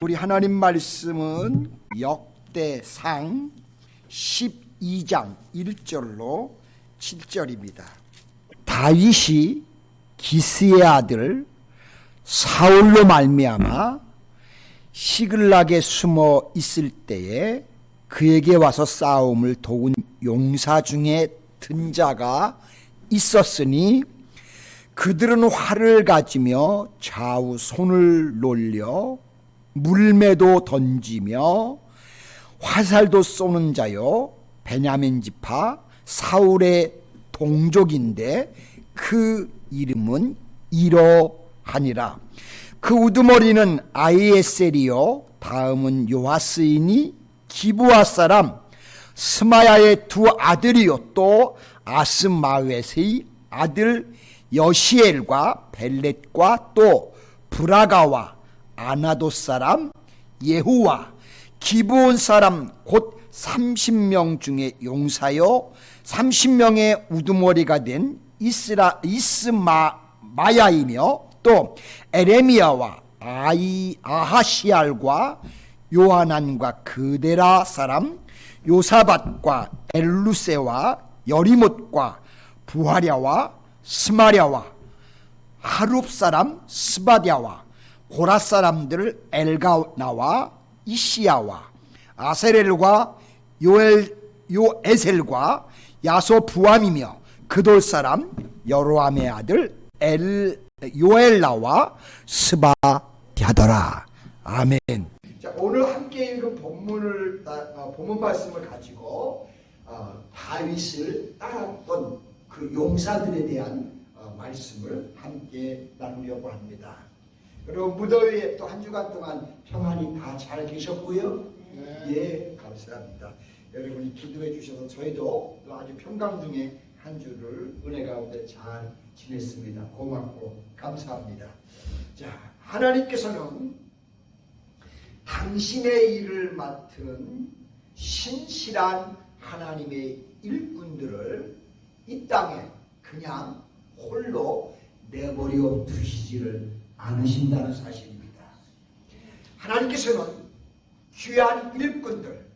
우리 하나님 말씀은 역대상 12장 1절로 7절입니다. 다윗이 기스의 아들 사울로 말미암아 시글락에 숨어 있을 때에 그에게 와서 싸움을 도운 용사 중에 든 자가 있었으니 그들은 활을 가지며 좌우 손을 놀려 물매도 던지며 화살도 쏘는 자요 베냐민 지파 사울의 동족인데 그 이름은 이러하니라. 그 우두머리는 아히에셀이요 다음은 요하스이니 기브아 사람 스마야의 두 아들이요 또 아스마웻의 아들 여시엘과 벨렛과 또 브라가와 아나도 사람 예후와 기브온 사람 곧 30명 중에 용사요 30명의 우두머리가 된 이스마야이며 또 에레미야와 아하시알과 요하난과 그데라 사람 요사밧과 엘루세와 여리못과 부하랴와 스마랴와 하룹 사람 스바랴와 고라 사람들 엘가나와 이시야와 아세렐과 요에셀과 야소부암이며 그돌 사람 여로함의 아들 요엘라와 스바랴더라. 아멘. 자, 오늘 함께 읽은 본문 말씀을 가지고 다윗을 따랐던 그 용사들에 대한 말씀을 함께 나누려고 합니다. 여러분 무더위에 또 한 주간 동안 평안히 다 잘 계셨고요. 네. 예, 감사합니다. 여러분이 기도해 주셔서 저희도 또 아주 평강 중에 한 주를 은혜 가운데 잘 지냈습니다. 고맙고 감사합니다. 자, 하나님께서는 당신의 일을 맡은 신실한 하나님의 일꾼들을 이 땅에 그냥 홀로 내버려 두시지를 않으신다는 사실입니다. 하나님께서는 귀한 일꾼들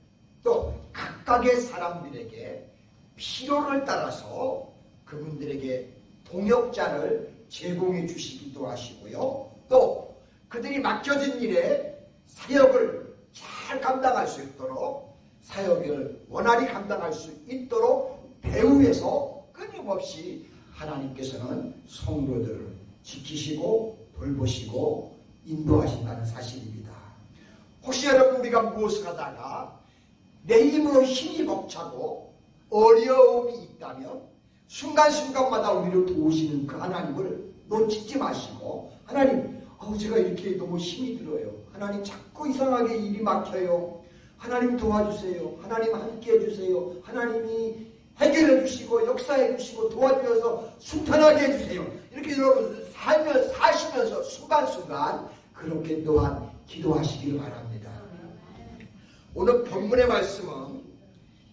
또 각각의 사람들에게 필요를 따라서 그분들에게 동역자를 제공해 주시기도 하시고요. 또 그들이 맡겨진 일에 사역을 잘 감당할 수 있도록 사역을 원활히 감당할 수 있도록 배후에서 끊임없이 하나님께서는 성도들을 지키시고 돌보시고 인도하신다는 사실입니다. 혹시 여러분 우리가 무엇을 하다가 내 힘으로 힘이 벅차고 어려움이 있다면 순간순간마다 우리를 도우시는 그 하나님을 놓치지 마시고 하나님 제가 이렇게 너무 힘이 들어요. 하나님 자꾸 이상하게 일이 막혀요. 하나님 도와주세요. 하나님 함께 해주세요. 하나님이 해결해 주시고 역사해 주시고 도와주셔서 순탄하게 해주세요. 이렇게 여러분 사시면서 순간순간 그렇게 또한 기도하시기를 바랍니다. 오늘 본문의 말씀은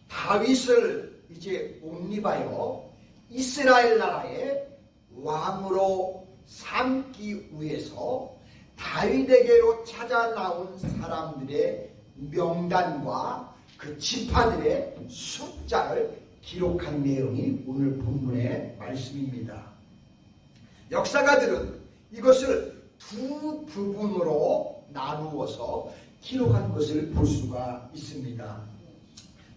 다윗을 이제 옹립하여 이스라엘 나라의 왕으로 삼기 위해서 다윗에게로 찾아 나온 사람들의 명단과 그 지파들의 숫자를 기록한 내용이 오늘 본문의 말씀입니다. 역사가들은 이것을 두 부분으로 나누어서 기록한 것을 볼 수가 있습니다.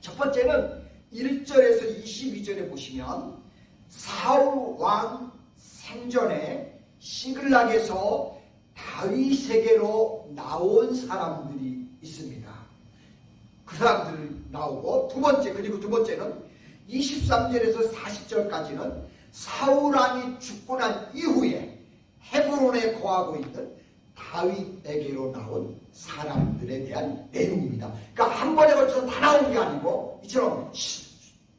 첫 번째는 1절에서 22절에 보시면 사울 왕 생전에 시글락에서 다윗에게로 나온 사람들이 있습니다. 그 사람들이 나오고 두 번째는 23절에서 40절까지는 사울 왕이 죽고 난 이후에 헤브론에 거하고 있는 다윗에게로 나온 사람들에 대한 내용입니다. 그러니까 한 번에 걸쳐서 다 나온 게 아니고 이처럼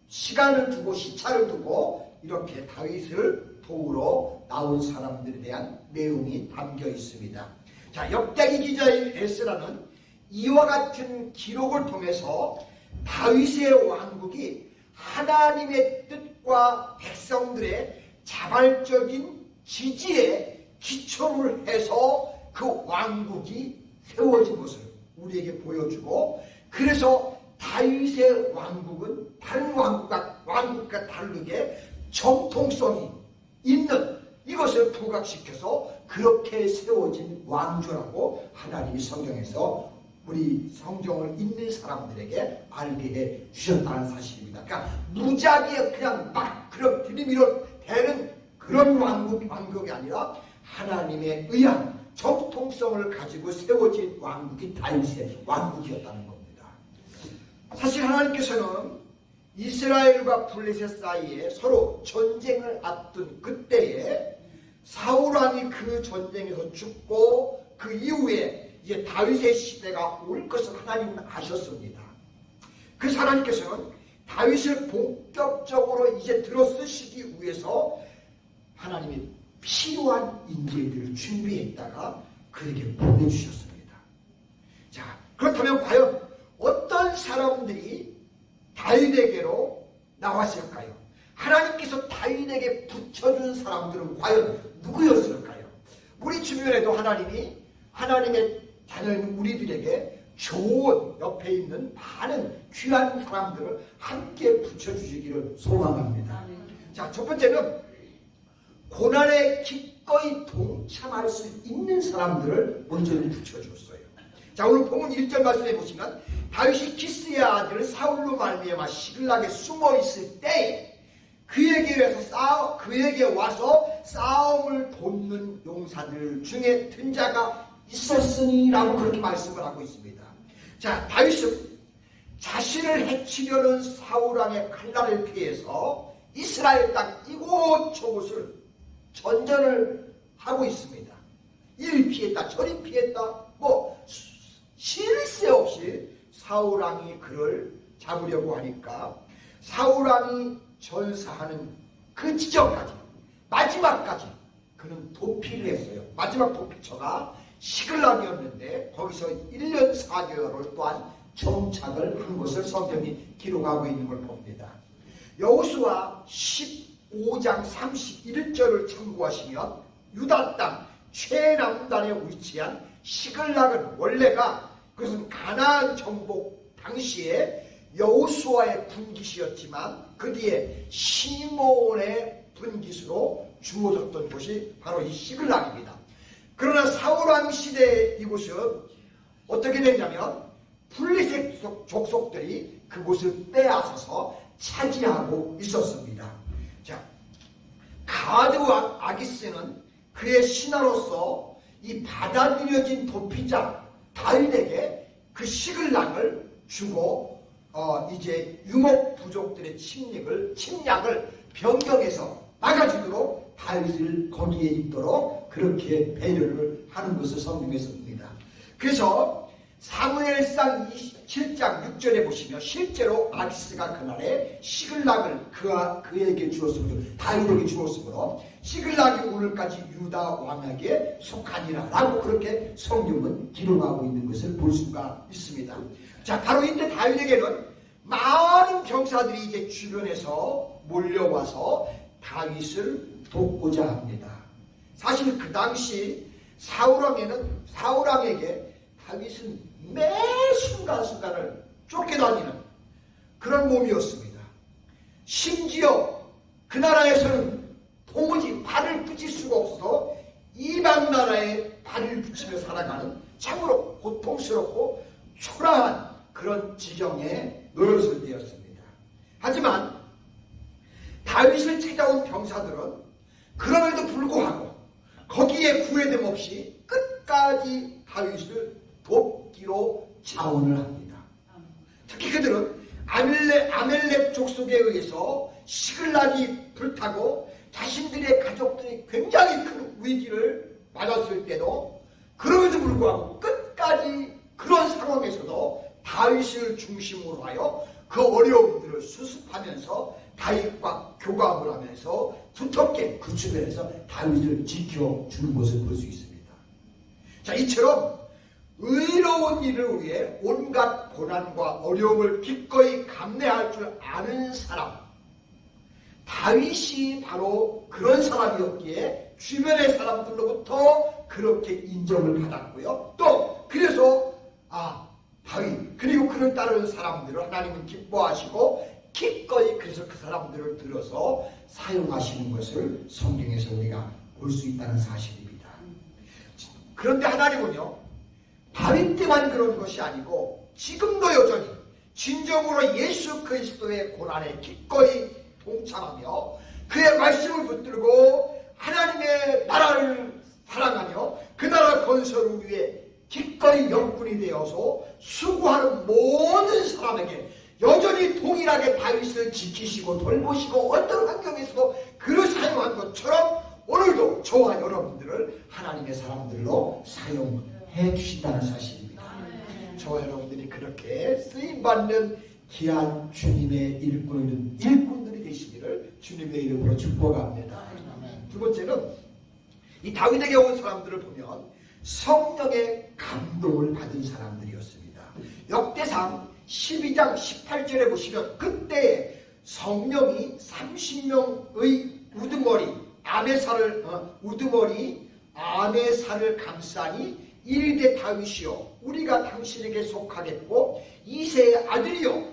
시간을 두고 시차를 두고 이렇게 다윗을 도우러 나온 사람들에 대한 내용이 담겨 있습니다. 자, 역대기 기자인 에스라는 이와 같은 기록을 통해서 다윗의 왕국이 하나님의 뜻과 백성들의 자발적인 지지에 기초를 해서 그 왕국이 세워진 것을 우리에게 보여주고, 그래서 다윗의 왕국은 다른 왕국과 다르게 정통성이 있는 이것을 부각시켜서 그렇게 세워진 왕조라고 하나님이 성경에서 우리 성경을 읽는 사람들에게 알게 해 주셨다는 사실입니다. 그러니까 무작위에 그냥 막 그런 들이밀어 대는 그런 왕국이 아니라 하나님에 의한 정통성을 가지고 세워진 왕국이 다윗의 왕국이었다는 겁니다. 사실 하나님께서는 이스라엘과 블레셋 사이에 서로 전쟁을 앞둔 그때에 사울 왕이 그 전쟁에서 죽고 그 이후에 이제 다윗의 시대가 올 것을 하나님은 아셨습니다. 그래서 하나님께서는 다윗을 본격적으로 이제 들어쓰시기 위해서 하나님이 필요한 인재들을 준비했다가 그에게 보내주셨습니다. 자, 그렇다면 과연 어떤 사람들이 다윗에게로 나왔을까요? 하나님께서 다윗에게 붙여준 사람들은 과연 누구였을까요? 우리 주변에도 하나님이 하나님의 자녀인 우리들에게 좋은 옆에 있는 많은 귀한 사람들을 함께 붙여주시기를 소망합니다. 자, 첫 번째는 고난에 기꺼이 동참할 수 있는 사람들을 먼저 붙여줬어요. 자, 오늘 본문 1절 말씀해 보시면 다윗이 기스의 아들 사울로 말미암아 시글락에 숨어 있을 때 그에게 와서 싸움을 돕는 용사들 중에 든 자가 있었으니라고 그렇게 말씀을 하고 있습니다. 자, 다윗은 자신을 해치려는 사울왕의 칼날을 피해서 이스라엘 땅 이곳저곳을 전전을 하고 있습니다. 이리 피했다 저리 피했다 쉴 새 없이 사울왕이 그를 잡으려고 하니까 사울왕이 전사하는 그 지점까지 마지막까지 그는 도피를 했어요. 마지막 도피처가 시글락이었는데 거기서 1년 4개월을 또한 정착을 한 것을 성경이 기록하고 있는 걸 봅니다. 여호수아 15장 31절을 참고하시면 유다 땅 최남단에 위치한 시글락은 원래가 그것은 가나안 정복 당시에 여호수아의 분깃이었지만 그 뒤에 시므온의 분깃으로 주어졌던 곳이 바로 이 시글락입니다. 그러나 사울왕 시대 이곳은 어떻게 됐냐면 블레셋 족속들이 그곳을 빼앗아서 차지하고 있었습니다. 자, 가드 왕 아기스는 그의 신하로서 이 받아들여진 도피자 다윗에게 그 시글락을 주고 이제 유목 부족들의 침략을 변경해서 막아주도록 다윗을 거기에 있도록 그렇게 배려를 하는 것을 성경에서 봅니다. 그래서 사무엘상 27장 6절에 보시면 실제로 아기스가 그날에 시글락을 그에게 주었으므로 다윗에게 주었으므로 시글락이 오늘까지 유다 왕에게 속하니라 라고 그렇게 성경은 기록하고 있는 것을 볼 수가 있습니다. 자, 바로 이때 다윗에게는 많은 병사들이 이제 주변에서 몰려와서 다윗을 돕고자 합니다. 사실 그 당시 사울왕에게 다윗은 매 순간순간을 쫓겨다니는 그런 몸이었습니다. 심지어 그 나라에서는 도무지 발을 붙일 수가 없어서 이방 나라에 발을 붙이며 살아가는 참으로 고통스럽고 초라한 그런 지경에 놓였을 때였습니다. 하지만 다윗을 찾아온 병사들은 그럼에도 불구하고 거기에 구애됨 없이 끝까지 다윗을 돕기로 자원을 합니다. 특히 그들은 아멜렉 족속에 의해서 시글락이 불타고 자신들의 가족들이 굉장히 큰 위기를 맞았을 때도 그럼에도 불구하고 끝까지 그런 상황에서도 다윗을 중심으로 하여 그 어려움들을 수습하면서 다윗과 교감을 하면서 두텁게 그 주변에서 다윗을 지켜주는 것을 볼 수 있습니다. 자, 이처럼 의로운 일을 위해 온갖 고난과 어려움을 기꺼이 감내할 줄 아는 사람, 다윗이 바로 그런 사람이었기에 주변의 사람들로부터 그렇게 인정을 받았고요. 또 그래서 다윗 그리고 그를 따르는 사람들을 하나님은 기뻐하시고 기꺼이 그래서 그 사람들을 들어서 사용하시는 것을 성경에서 우리가 볼 수 있다는 사실입니다. 그런데 하나님은요, 다윗 때만 그런 것이 아니고 지금도 여전히 진정으로 예수 그리스도의 고난에 기꺼이 동참하며 그의 말씀을 붙들고 하나님의 나라를 사랑하며 그 나라 건설을 위해 기꺼이 영분이 되어서 수고하는 모든 사람에게 여전히 동일하게 다윗을 지키시고 돌보시고 어떤 환경에서도 그를 사용한 것처럼 오늘도 저와 여러분들을 하나님의 사람들로 사용해 주신다는 사실입니다. 저와 여러분들이 그렇게 쓰임받는 귀한 주님의 일꾼들이 되시기를 주님의 이름으로 축복합니다. 두 번째는 이 다윗에게 온 사람들을 보면 성령의 감동을 받은 사람들이었습니다. 역대상 12장 18절에 보시면 그때 성령이 30명의 아메살을 감싸니 이르되 다윗이여 우리가 당신에게 속하겠고 이새의 아들이여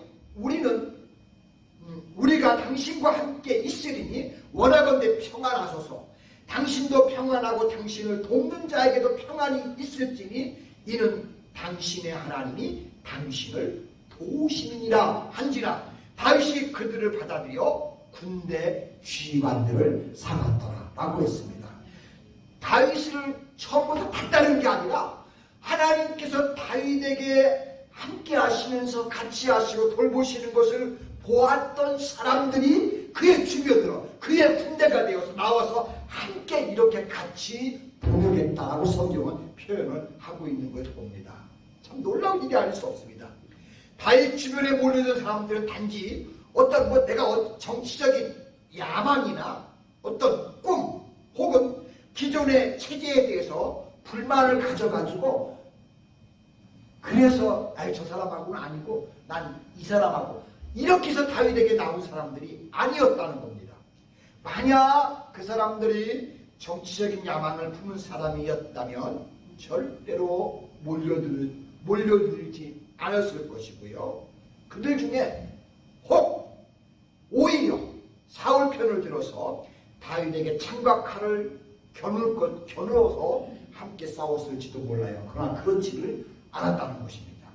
우리가 당신과 함께 있으리니 원하건대 평안하소서. 당신도 평안하고 당신을 돕는 자에게도 평안이 있을지니 이는 당신의 하나님이 당신을 도우시느니라 한지라. 다윗이 그들을 받아들여 군대 지휘관들을 삼았더라 라고 했습니다. 다윗을 처음부터 봤다는 게 아니라 하나님께서 다윗에게 함께 하시면서 같이 하시고 돌보시는 것을 보았던 사람들이 그의 주변으로 그의 군대가 되어서 나와서 함께 이렇게 같이 동역했다라고 성경은 표현을 하고 있는 것을 봅니다. 참 놀라운 일이 아닐 수 없습니다. 다윗 주변에 몰려든 사람들은 단지 어떤 내가 정치적인 야망이나 어떤 꿈 혹은 기존의 체제에 대해서 불만을 가져가지고 그래서 저 사람하고는 아니고 난 이 사람하고 이렇게 해서 다윗에게 나온 사람들이 아니었다는 겁니다. 만약 그 사람들이 정치적인 야망을 품은 사람이었다면 절대로 몰려들지 않았을 것이고요. 그들 중에 혹 오히려 사울 편을 들어서 다윗에게 창과 칼을 겨누어서 함께 싸웠을지도 몰라요. 그러나 그렇지를 않았다는 것입니다.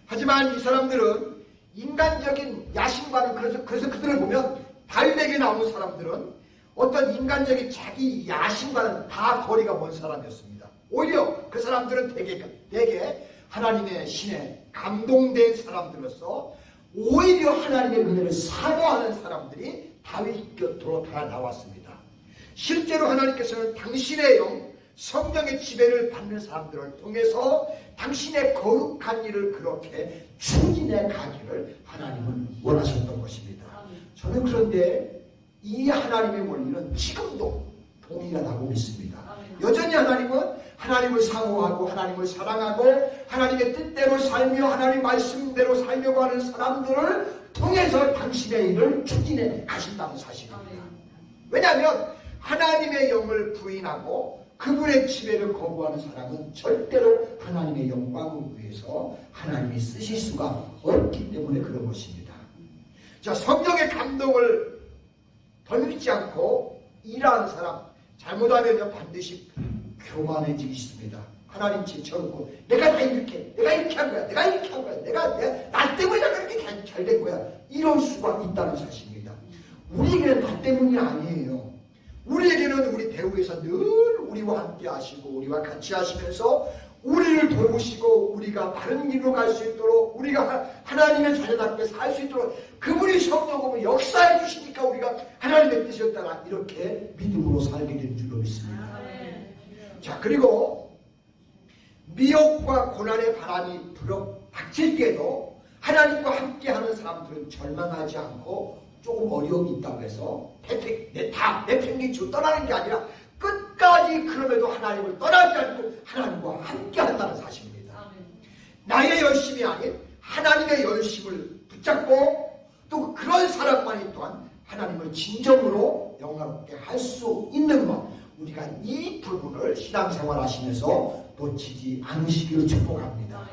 하지만 이 사람들은 인간적인 야심과는 그래서 그들을 보면 다윗에게 나온 사람들은 어떤 인간적인 자기 야심과는 다 거리가 먼 사람이었습니다. 오히려 그 사람들은 대개 하나님의 신에 감동된 사람들로서 오히려 하나님의 은혜를 사모하는 사람들이 다윗 곁으로 다 나왔습니다. 실제로 하나님께서는 당신의 영, 성령의 지배를 받는 사람들을 통해서 당신의 거룩한 일을 그렇게 추진해 가기를 하나님은 원하셨던 것입니다. 저는 그런데 이 하나님의 원리는 지금도 동일하다고 믿습니다. 여전히 하나님은 하나님을 사모하고 하나님을 사랑하고 하나님의 뜻대로 살며 하나님 말씀대로 살려고 하는 사람들을 통해서 당신의 일을 추진해 가신다는 사실입니다. 왜냐하면 하나님의 영을 부인하고 그분의 지배를 거부하는 사람은 절대로 하나님의 영광을 위해서 하나님이 쓰실 수가 없기 때문에 그런 것입니다. 자, 성령의 감동을 덜미지 않고 일하는 사람, 잘못하면 반드시 교만해지기 있습니다. 하나님 제쳐놓고 내가 이렇게 한 거야, 내가 이렇게 한 거야, 나 때문에 내가 이렇게 잘 된 거야, 이럴 수가 있다는 사실입니다. 우리에게는 나 때문이 아니에요. 우리에게는 우리 배우에서 늘 우리와 함께 하시고 우리와 같이 하시면서 우리를 도우시고 우리가 바른 길로 갈 수 있도록 우리가 하나님의 자녀답게 살 수 있도록 그분이 성령으로 역사해 주시니까 우리가 하나님의 뜻에 따라 이렇게 믿음으로 살게 된 줄로 믿습니다. 자, 그리고 미혹과 고난의 바람이 닥칠 때도 하나님과 함께하는 사람들은 절망하지 않고 조금 어려움이 있다고 해서 내팽개치고 떠나는 게 아니라 끝까지 그럼에도 하나님을 떠나지 않고 하나님과 함께 한다는 사실입니다. 나의 열심이 아닌 하나님의 열심을 붙잡고 또 그런 사람만이 또한 하나님을 진정으로 영광롭게 할 수 있는 것, 우리가 이 부분을 신앙생활 하시면서 놓치지 않으시기를 축복합니다.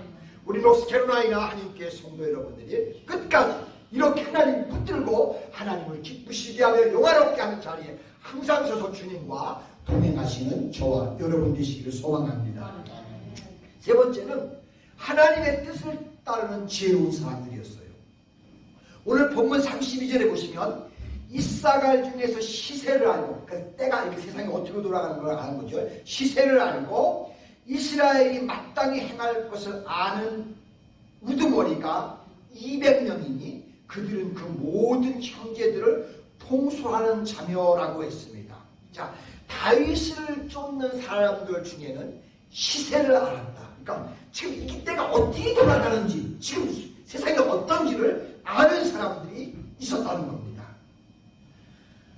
우리 노스캐롤라이나 한인교회 성도 여러분들이 끝까지 이렇게 하나님 붙들고 하나님을 기쁘시게 하며 영화롭게 하는 자리에 항상 서서 주님과 동행하시는 저와 여러분 되시기를 소망합니다. 세 번째는 하나님의 뜻을 따르는 지혜로운 사람들이었어요. 오늘 본문 32절에 보시면 이사갈 중에서 시세를 알고, 그래서 때가 이렇게 세상이 어떻게 돌아가는 걸 아는 거죠. 시세를 알고 이스라엘이 마땅히 행할 것을 아는 우두머리가 200명이니 그들은 그 모든 형제들을 통솔하는 자녀라고 했습니다. 자, 다윗을 쫓는 사람들 중에는 시세를 알았다. 그러니까 지금 이 때가 어떻게 돌아가는지, 지금 세상이 어떤지를 아는 사람들이 있었다는 겁니다.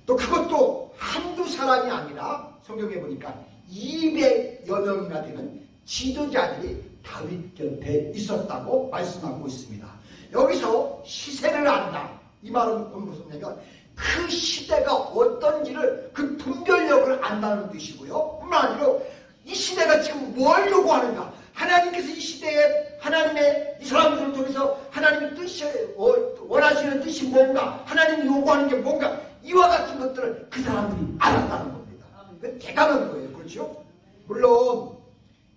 또 그것도 한두 사람이 아니라 성경에 보니까 200여 명이나 되는 지도자들이 다윗 곁에 있었다고 말씀하고 있습니다. 여기서 시세를 안다. 이 말은 무슨 얘기냐면 그 시대가 어떤지를 그 분별력을 안다는 뜻이고요. 뿐만 아니라 이 시대가 지금 뭘 요구하는가. 하나님께서 이 시대에 하나님의 이 사람들을 통해서 하나님의 뜻이 원하시는 뜻이 뭔가, 하나님이 요구하는 게 뭔가, 이와 같은 것들을 그 사람들이 알았다는 겁니다. 대단한 거예요. 그렇죠? 물론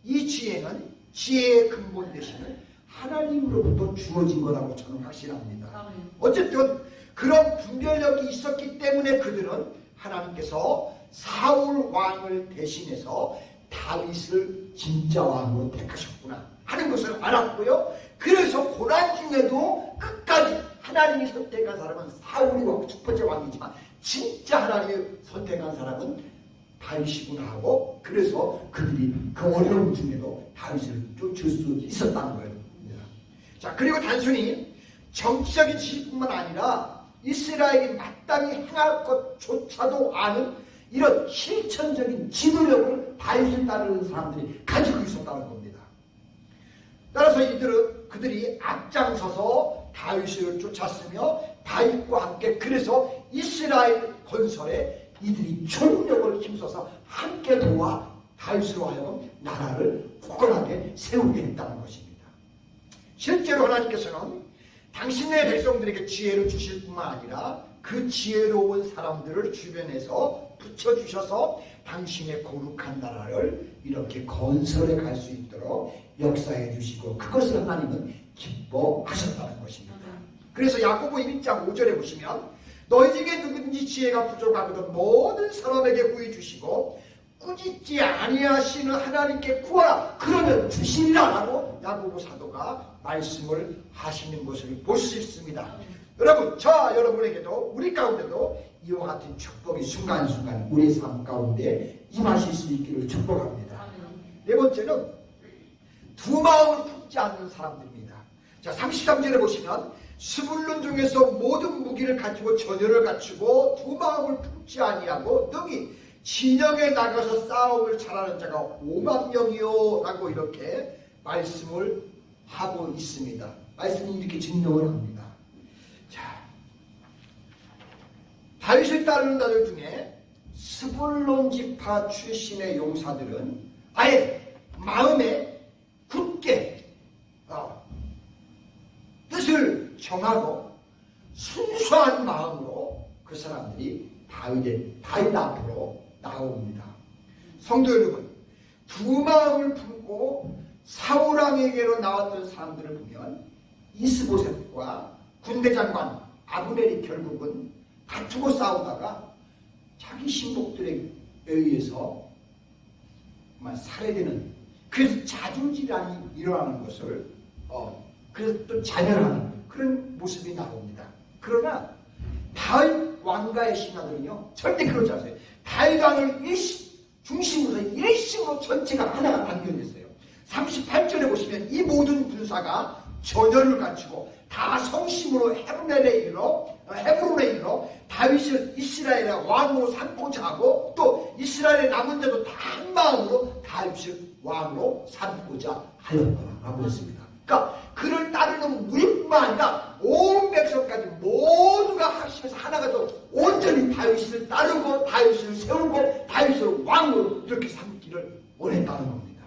이 지혜는 지혜의 근본 대신은 하나님으로부터 주어진 거라고 저는 확신합니다. 어쨌든 그런 분별력이 있었기 때문에 그들은 하나님께서 사울 왕을 대신해서 다윗을 진짜 왕으로 택하셨구나 하는 것을 알았고요. 그래서 고난 중에도 끝까지 하나님이 선택한 사람은 사울이고 첫 번째 왕이지만 진짜 하나님이 선택한 사람은 다윗이구나 하고, 그래서 그들이 그 어려움 중에도 다윗을 쫓을 수 있었다는 거예요. 자, 그리고 단순히 정치적인 지식뿐만 아니라 이스라엘이 마땅히 행할 것조차도 아는 이런 실천적인 지도력을 다윗을 따르는 사람들이 가지고 있었다는 겁니다. 따라서 그들이 앞장서서 다윗을 쫓았으며 다윗과 함께 그래서 이스라엘 건설에 이들이 총력을 힘써서 함께 도와 다윗으로 하여금 나라를 굳건하게 세우게 했다는 것입니다. 실제로 하나님께서는 당신의 백성들에게 지혜를 주실 뿐만 아니라 그 지혜로운 사람들을 주변에서 붙여주셔서 당신의 거룩한 나라를 이렇게 건설해 갈 수 있도록 역사해 주시고 그것을 하나님은 기뻐하셨다는 것입니다. 그래서 야고보 1장 5절에 보시면 너희 중에 누구든지 지혜가 부족하거든 모든 사람에게 구해 주시고 꾸짖지 아니하시는 하나님께 구하라 그러면 주시리라 라고 야고보 사도가 말씀을 하시는 것을 볼 수 있습니다. 여러분, 여러분에게도 우리 가운데도 이와 같은 축복이 순간순간 우리 삶 가운데 임하실 수 있기를 축복합니다. 네 번째는 두 마음을 품지 않는 사람들입니다. 자, 33절에 보시면 스불론 중에서 모든 무기를 가지고 전열을 갖추고 두 마음을 품지 아니하고 능히 진영에 나가서 싸움을 잘하는 자가 5만 명이요 라고 이렇게 말씀을 하고 있습니다. 말씀이 이렇게 증명을 합니다. 자, 다윗을 따르는 자들 중에 스불론 지파 출신의 용사들은 아예 마음에 굳게 뜻을 정하고 순수한 마음으로 그 사람들이 다윗 앞으로 나옵니다. 성도 여러분, 두 마음을 품고 사울왕에게로 나왔던 사람들을 보면 이스보셋과 군대장관 아브넬이 결국은 다투고 싸우다가 자기 신복들에 의해서 살해되는, 그래서 자중질환이 일어나는 것을 그래서 또 자멸하는 그런 모습이 나옵니다. 그러나 다윗 왕가의 신하들은요 절대 그러지 않아요. 다윗 왕을 중심으로 일심으로 전체가 하나가 단결됐어요. 38절에 보시면 이 모든 군사가 전열을 갖추고 다 성심으로 헤브론에 이르러 다윗을 이스라엘의 왕으로 삼고자 하고 또 이스라엘의 남은 자도 다 한 마음으로 다윗을 왕으로 삼고자 하였더라라고 했습니다. 그러니까 그를 따르는 무리뿐만 아니라 온 백성까지 모두가 합심해서 하나가 되어 온전히 다윗을 따르고 다윗을 세우고 다윗을 왕으로 이렇게 삼기를 원했다는 겁니다.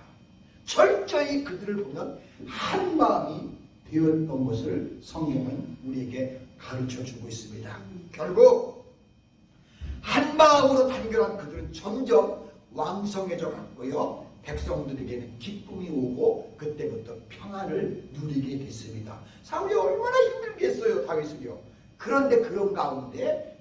철저히 그들을 보면 한 마음이 되었던 것을 성경은 우리에게 가르쳐주고 있습니다. 결국 한 마음으로 단결한 그들은 점점 왕성해져 갔고요. 백성들에게는 기쁨이 오고 그때부터 평안을 누리게 됐습니다. 사울이 얼마나 힘들겠어요, 다윗을요. 그런데 그런 가운데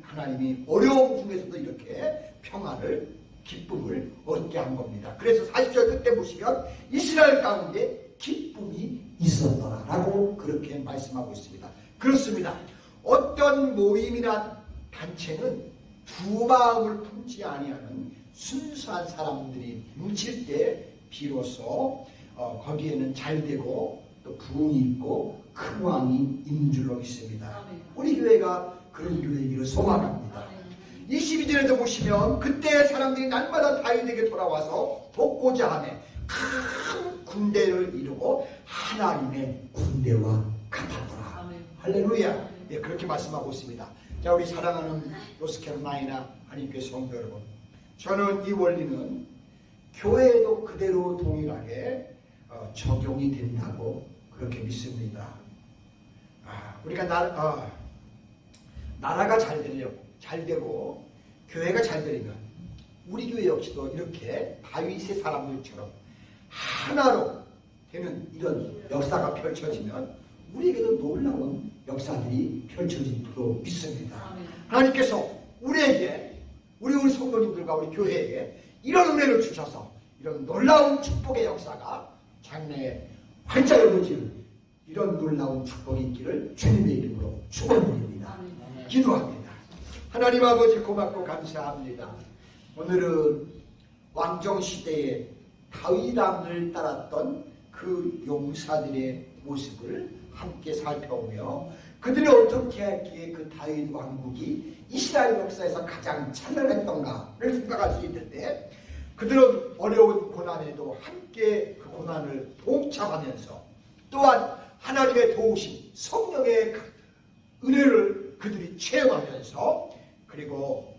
하나님이 어려움 중에서도 이렇게 평안을 기쁨을 얻게 한 겁니다. 그래서 40절 끝에 보시면 이스라엘 가운데 기쁨이 있었더라라고 그렇게 말씀하고 있습니다. 그렇습니다. 어떤 모임이나 단체는 두 마음을 품지 아니하는 순수한 사람들이 뭉칠 때 비로소 거기에는 잘되고 또 부흥이 있고 큰 왕이 있는 줄로 믿습니다. 우리 교회가 그런 교회이기를 소망합니다. 22절에도 보시면 그때 사람들이 날마다 다윗에게 돌아와서 돕고자 하며 큰 군대를 이루고 하나님의 군대와 같았더라. 할렐루야. 예, 그렇게 말씀하고 있습니다. 자, 우리 사랑하는 노스캐롤라이나 한인교회 성도 여러분, 저는 이 원리는 교회에도 그대로 동일하게 적용이 된다고 그렇게 믿습니다. 우리가 나라가 잘 되고 교회가 잘 되려면 우리 교회 역시도 이렇게 다윗의 사람들처럼 하나로 되는 이런 역사가 펼쳐지면 우리에게도 놀라운 역사들이 펼쳐질 줄로 믿습니다. 하나님께서 우리 성도님들과 우리 교회에 이런 은혜를 주셔서 이런 놀라운 축복의 역사가 장래에 활짝 열어지는 이런 놀라운 축복이 있기를 주님의 이름으로 축원드립니다. 기도합니다. 하나님 아버지 고맙고 감사합니다. 오늘은 왕정시대에 다윗왕을 따랐던 그 용사들의 모습을 함께 살펴보며 그들이 어떻게 하기에 그 다윗 왕국이 이스라엘 역사에서 가장 찬란했던가를 생각할 수 있는데, 그들은 어려운 고난에도 함께 그 고난을 동참하면서 또한 하나님의 도우심, 성령의 은혜를 그들이 체험하면서 그리고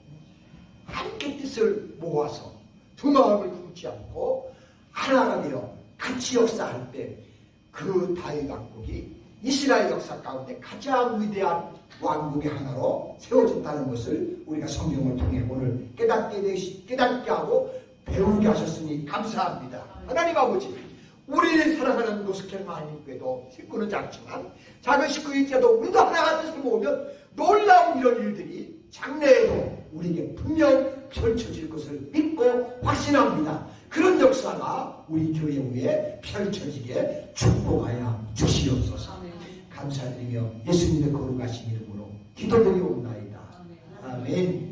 함께 뜻을 모아서 두 마음을 품지 않고 하나가 되어 같이 역사할 때 그 다윗 왕국이 이스라엘 역사 가운데 가장 위대한 왕국의 하나로 세워졌다는 것을 우리가 성경을 통해 오늘 깨닫게 하고 배우게 하셨으니 감사합니다. 하나님 아버지, 우리를 사랑하는 노스캐롤라이나 한인교회도 식구는 작지만 작은 식구일지라도 우리도 하나가 뜻을 모으면 놀라운 이런 일들이 장래에도 우리에게 분명 펼쳐질 것을 믿고 확신합니다. 그런 역사가 우리 교회 위에 펼쳐지게 축복하여 주시옵소서. 감사드리며 예수님의 거룩하신 이름으로 기도드리옵나이다. 아멘.